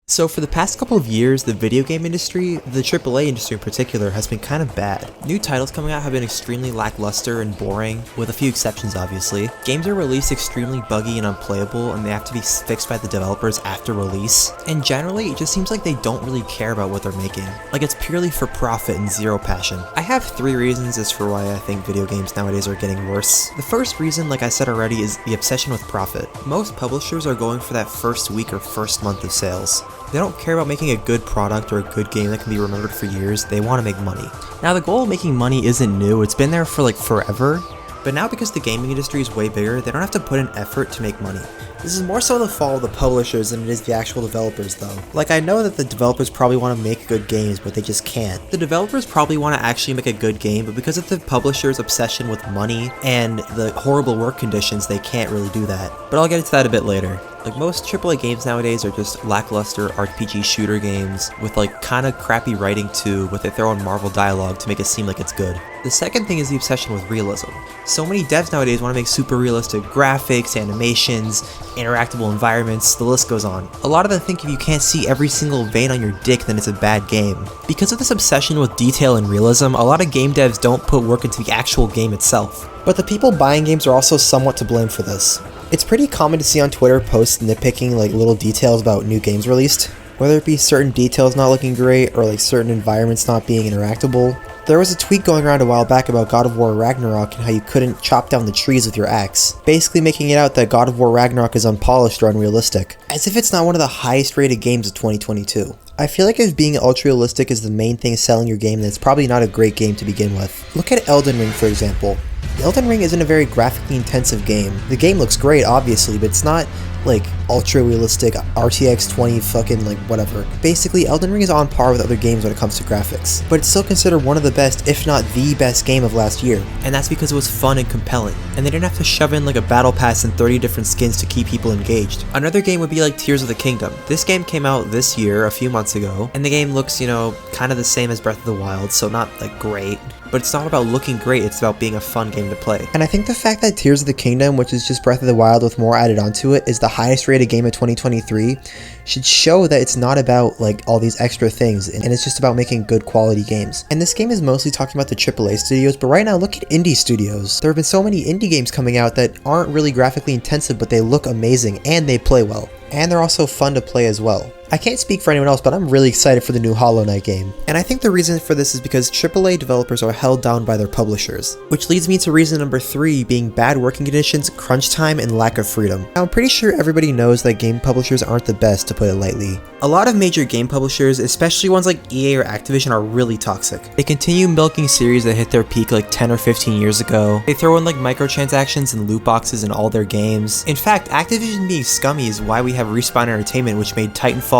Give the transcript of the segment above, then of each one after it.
So for the past couple of years, the video game industry, the AAA industry in particular, has been kind of bad. New titles coming out have been extremely lackluster and boring, with a few exceptions obviously. Games are released extremely buggy and unplayable, and they have to be fixed by the developers after release. And generally, it just seems like they don't really care about what they're making. Like it's purely for profit and zero passion. I have 3 reasons as for why I think video games nowadays are getting worse. The first reason, like I said already, is the obsession with profit. Most publishers are going for that first week or first month of sales. They don't care about making a good product or a good game that can be remembered for years, they want to make money. Now the goal of making money isn't new, it's been there for like forever, but now because the gaming industry is way bigger, they don't have to put in effort to make money. This is more so the fault of the publishers than it is the actual developers though. Like I know that the developers probably want to make good games, but they just can't. The developers probably want to actually make a good game, but because of the publishers' obsession with money and the horrible work conditions, they can't really do that. But I'll get into that a bit later. Like most AAA games nowadays are just lackluster RPG shooter games with like kinda crappy writing too, but they throw in Marvel dialogue to make it seem like it's good. The second thing is the obsession with realism. So many devs nowadays want to make super realistic graphics, animations, interactable environments, the list goes on. A lot of them think if you can't see every single vein on your dick then it's a bad game. Because of this obsession with detail and realism, a lot of game devs don't put work into the actual game itself. But the people buying games are also somewhat to blame for this. It's pretty common to see on Twitter posts nitpicking like little details about new games released, whether it be certain details not looking great or like certain environments not being interactable. There was a tweet going around a while back about God of War Ragnarok and how you couldn't chop down the trees with your axe, basically making it out that God of War Ragnarok is unpolished or unrealistic, as if it's not one of the highest rated games of 2022. I feel like if being ultra realistic is the main thing selling your game, then it's probably not a great game to begin with. Look at Elden Ring for example. Elden Ring isn't a very graphically intensive game. The game looks great obviously, but it's not like ultra realistic RTX 20 fucking like whatever. Basically Elden Ring is on par with other games when it comes to graphics, but it's still considered one of the best, if not the best game of last year. And that's because it was fun and compelling, and they didn't have to shove in like a battle pass and 30 different skins to keep people engaged. Another game would be like Tears of the Kingdom. This game came out this year, a few months ago, and the game looks, you know, kind of the same as Breath of the Wild, so not like great. But it's not about looking great, it's about being a fun game to play. And I think the fact that Tears of the Kingdom, which is just Breath of the Wild with more added onto it, is the highest rated game of 2023 should show that it's not about like all these extra things, and it's just about making good quality games. And this game is mostly talking about the AAA studios, but right now look at indie studios. There have been so many indie games coming out that aren't really graphically intensive, but they look amazing and they play well. And they're also fun to play as well. I can't speak for anyone else, but I'm really excited for the new Hollow Knight game. And I think the reason for this is because AAA developers are held down by their publishers. Which leads me to reason number 3 being bad working conditions, crunch time, and lack of freedom. Now, I'm pretty sure everybody knows that game publishers aren't the best, to put it lightly. A lot of major game publishers, especially ones like EA or Activision, are really toxic. They continue milking series that hit their peak like 10 or 15 years ago. They throw in like microtransactions and loot boxes in all their games. In fact, Activision being scummy is why we have Respawn Entertainment, which made Titanfall,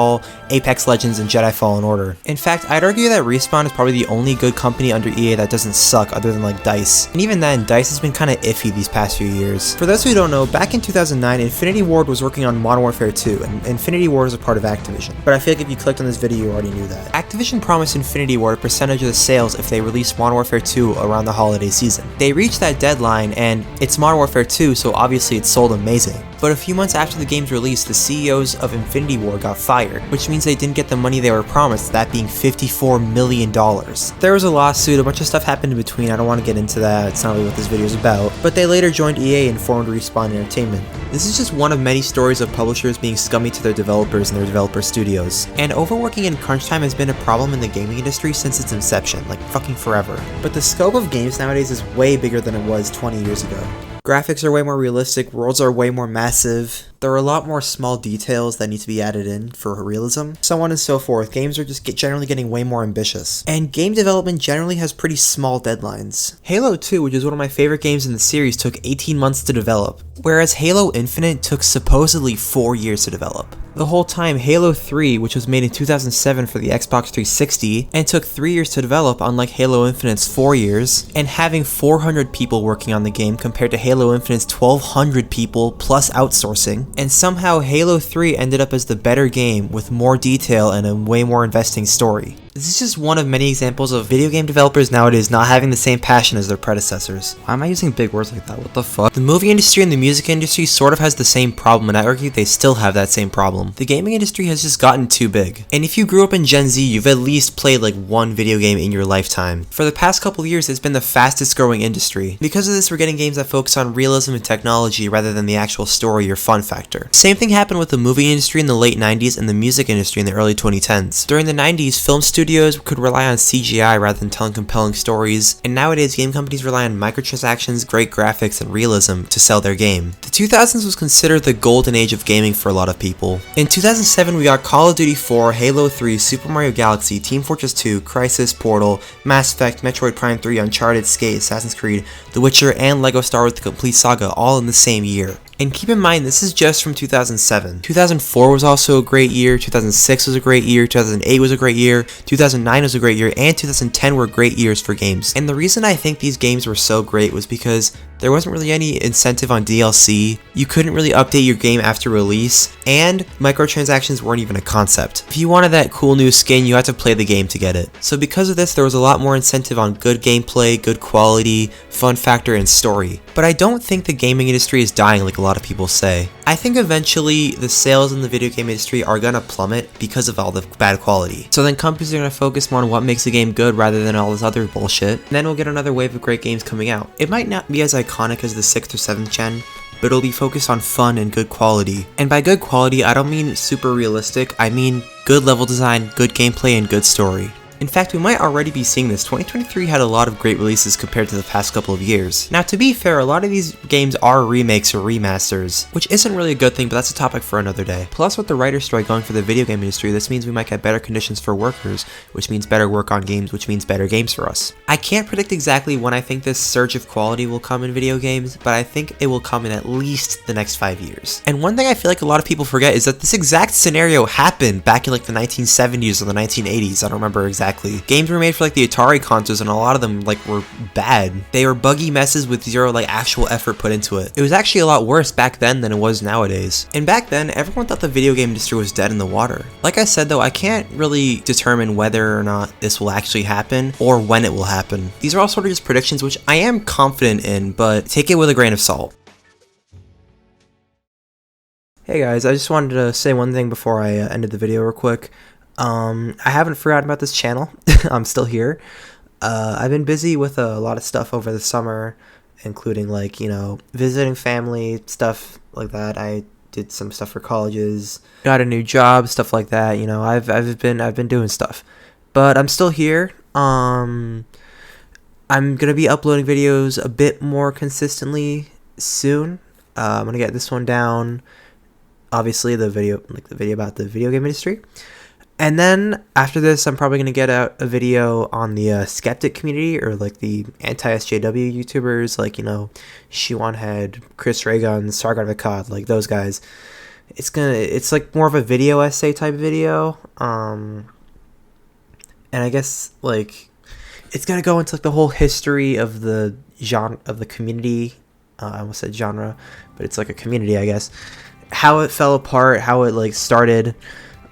Apex Legends, and Jedi Fallen Order. In fact, I'd argue that Respawn is probably the only good company under EA that doesn't suck other than like DICE. And even then, DICE has been kinda iffy these past few years. For those who don't know, back in 2009, Infinity Ward was working on Modern Warfare 2, and Infinity Ward is a part of Activision. But I feel like if you clicked on this video, you already knew that. Activision promised Infinity Ward a percentage of the sales if they released Modern Warfare 2 around the holiday season. They reached that deadline, and it's Modern Warfare 2, so obviously it sold amazing. But a few months after the game's release, the CEOs of Infinity Ward got fired, which means they didn't get the money they were promised, that being $54 million. There was a lawsuit, a bunch of stuff happened in between, I don't want to get into that, it's not really what this video is about, but they later joined EA and formed Respawn Entertainment. This is just one of many stories of publishers being scummy to their developers and their developer studios. And overworking and crunch time has been a problem in the gaming industry since its inception, like fucking forever. But the scope of games nowadays is way bigger than it was 20 years ago. Graphics are way more realistic, worlds are way more massive, there are a lot more small details that need to be added in for realism, so on and so forth. Games are just generally getting way more ambitious. And game development generally has pretty small deadlines. Halo 2, which is one of my favorite games in the series, took 18 months to develop, whereas Halo Infinite took supposedly 4 years to develop. The whole time, Halo 3, which was made in 2007 for the Xbox 360, and took 3 years to develop, unlike Halo Infinite's 4 years, and having 400 people working on the game compared to Halo Infinite's 1,200 people plus outsourcing, and somehow Halo 3 ended up as the better game with more detail and a way more investing story. This is just one of many examples of video game developers nowadays not having the same passion as their predecessors. Why am I using big words like that? What the fuck? The movie industry and the music industry sort of has the same problem, and I argue they still have that same problem. The gaming industry has just gotten too big. And if you grew up in Gen Z, you've at least played like one video game in your lifetime. For the past couple of years, it's been the fastest growing industry. Because of this, we're getting games that focus on realism and technology rather than the actual story or fun factor. Same thing happened with the movie industry in the late 90s and the music industry in the early 2010s. During the 90s, film studios could rely on CGI rather than telling compelling stories, and nowadays game companies rely on microtransactions, great graphics, and realism to sell their game. The 2000s was considered the golden age of gaming for a lot of people. In 2007, we got Call of Duty 4, Halo 3, Super Mario Galaxy, Team Fortress 2, Crysis, Portal, Mass Effect, Metroid Prime 3, Uncharted, Skate, Assassin's Creed, The Witcher, and LEGO Star Wars The Complete Saga all in the same year. And keep in mind, this is just from 2007. 2004 was also a great year, 2006 was a great year, 2008 was a great year, 2009 was a great year, and 2010 were great years for games. And the reason I think these games were so great was because there wasn't really any incentive on DLC, you couldn't really update your game after release, and microtransactions weren't even a concept. If you wanted that cool new skin, you had to play the game to get it. So because of this, there was a lot more incentive on good gameplay, good quality, fun factor, and story. But I don't think the gaming industry is dying like a lot of people say. I think eventually the sales in the video game industry are gonna plummet because of all the bad quality. So then companies are gonna focus more on what makes a game good rather than all this other bullshit. And then we'll get another wave of great games coming out. It might not be as iconic as the 6th or 7th gen, but it'll be focused on fun and good quality. And by good quality, I don't mean super realistic, I mean good level design, good gameplay, and good story. In fact, we might already be seeing this. 2023 had a lot of great releases compared to the past couple of years. Now, to be fair, a lot of these games are remakes or remasters, which isn't really a good thing, but that's a topic for another day. Plus, with the writer's strike going for the video game industry, this means we might get better conditions for workers, which means better work on games, which means better games for us. I can't predict exactly when I think this surge of quality will come in video games, but I think it will come in at least the next 5 years. And one thing I feel like a lot of people forget is that this exact scenario happened back in like the 1970s or the 1980s, I don't remember exactly. Games were made for like the Atari consoles, and a lot of them like were bad. They were buggy messes with zero like actual effort put into it. It was actually a lot worse back then than it was nowadays. And back then, everyone thought the video game industry was dead in the water. Like I said though, I can't really determine whether or not this will actually happen or when it will happen. These are all sort of just predictions, which I am confident in, but take it with a grain of salt. Hey guys, I just wanted to say one thing before I ended the video real quick. I haven't forgotten about this channel. I'm still here. I've been busy with a lot of stuff over the summer, including like, you know, visiting family, stuff like that. I did some stuff for colleges, got a new job, stuff like that. You know, I've been doing stuff, but I'm still here. I'm gonna be uploading videos a bit more consistently soon. I'm gonna get this one down. Obviously, the video about the video game industry. And then after this, I'm probably going to get out a video on the skeptic community, or like the anti-SJW YouTubers, like, you know, Shiwanhead, Chris Raygun, Sargon Akkad, like those guys. It's like more of a video essay type video. And I guess like it's going to go into like the whole history of the genre, of the community. I almost said genre, but it's like a community, I guess. How it fell apart, how it like started.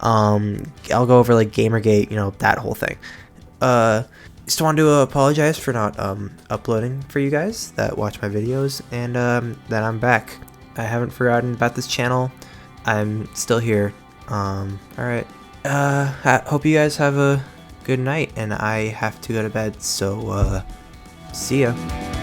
I'll go over like Gamergate, you know, that whole thing. Just wanted to apologize for not uploading for you guys that watch my videos, and that I'm back. I haven't forgotten about this channel. I'm still here. Alright. Hope you guys have a good night, and I have to go to bed, so see ya.